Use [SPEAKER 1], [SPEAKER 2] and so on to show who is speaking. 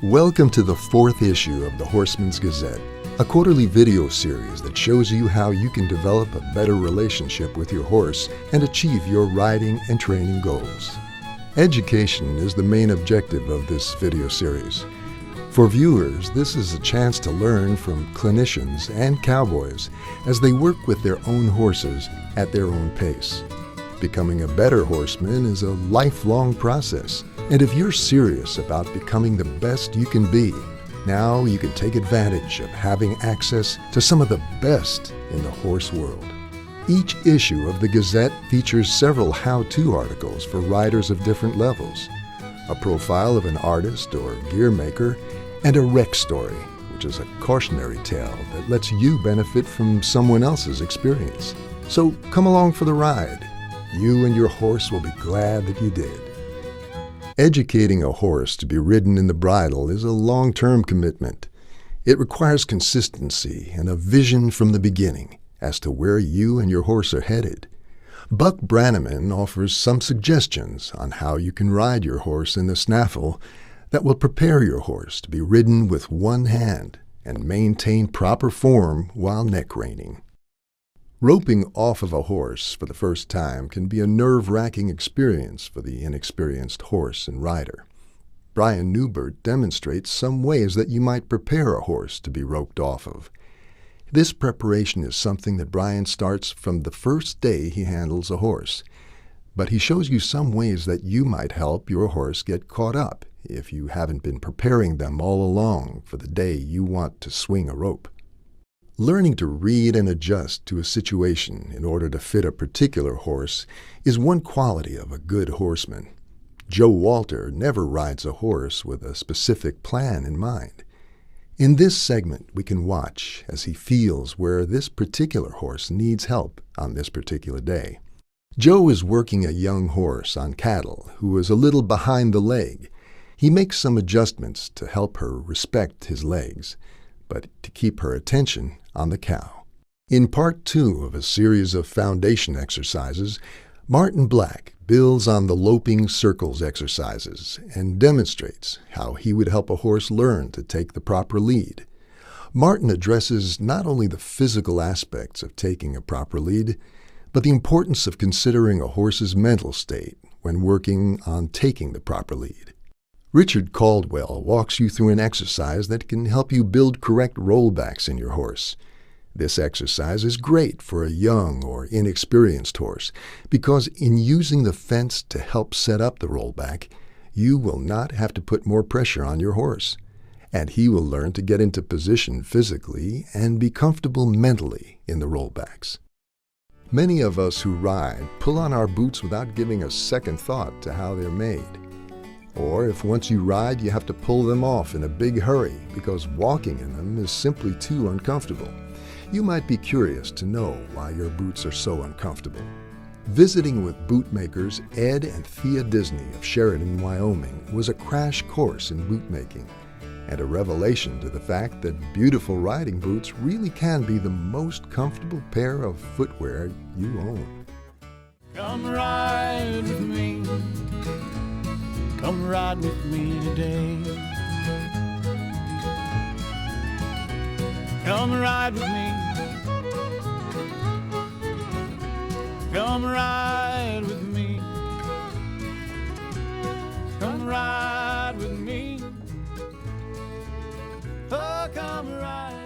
[SPEAKER 1] Welcome to the 4th issue of the Horseman's Gazette, a quarterly video series that shows you how you can develop a better relationship with your horse and achieve your riding and training goals. Education is the main objective of this video series. For viewers, this is a chance to learn from clinicians and cowboys as they work with their own horses at their own pace. Becoming a better horseman is a lifelong process, and if you're serious about becoming the best you can be, now you can take advantage of having access to some of the best in the horse world. Each issue of the Gazette features several how-to articles for riders of different levels, a profile of an artist or gear maker, and a wreck story, which is a cautionary tale that lets you benefit from someone else's experience. So come along for the ride. You and your horse will be glad that you did. Educating a horse to be ridden in the bridle is a long-term commitment. It requires consistency and a vision from the beginning as to where you and your horse are headed. Buck Brannaman offers some suggestions on how you can ride your horse in the snaffle that will prepare your horse to be ridden with one hand and maintain proper form while neck reining. Roping off of a horse for the first time can be a nerve-wracking experience for the inexperienced horse and rider. Bryan Neubert demonstrates some ways that you might prepare a horse to be roped off of. This preparation is something that Bryan starts from the first day he handles a horse, but he shows you some ways that you might help your horse get caught up if you haven't been preparing them all along for the day you want to swing a rope. Learning to read and adjust to a situation in order to fit a particular horse is one quality of a good horseman. Joe Wolter never rides a horse with a specific plan in mind. In this segment, we can watch as he feels where this particular horse needs help on this particular day. Joe is working a young horse on cattle who is a little behind the leg. He makes some adjustments to help her respect his legs, but to keep her attention on the cow. In part 2 of a series of foundation exercises, Martin Black builds on the loping circles exercises and demonstrates how he would help a horse learn to take the proper lead. Martin addresses not only the physical aspects of taking a proper lead, but the importance of considering a horse's mental state when working on taking the proper lead. Richard Caldwell walks you through an exercise that can help you build correct rollbacks in your horse. This exercise is great for a young or inexperienced horse because in using the fence to help set up the rollback, you will not have to put more pressure on your horse, and he will learn to get into position physically and be comfortable mentally in the rollbacks. Many of us who ride pull on our boots without giving a second thought to how they're made. Or if once you ride, you have to pull them off in a big hurry because walking in them is simply too uncomfortable. You might be curious to know why your boots are so uncomfortable. Visiting with Bootmakers Ed and Thea Disney of Sheridan, Wyoming was a crash course in bootmaking and a revelation to the fact that beautiful riding boots really can be the most comfortable pair of footwear you own.
[SPEAKER 2] Come ride with me. Come ride with me today. Come ride with me. Come ride with me. Come ride with me. Oh, come ride.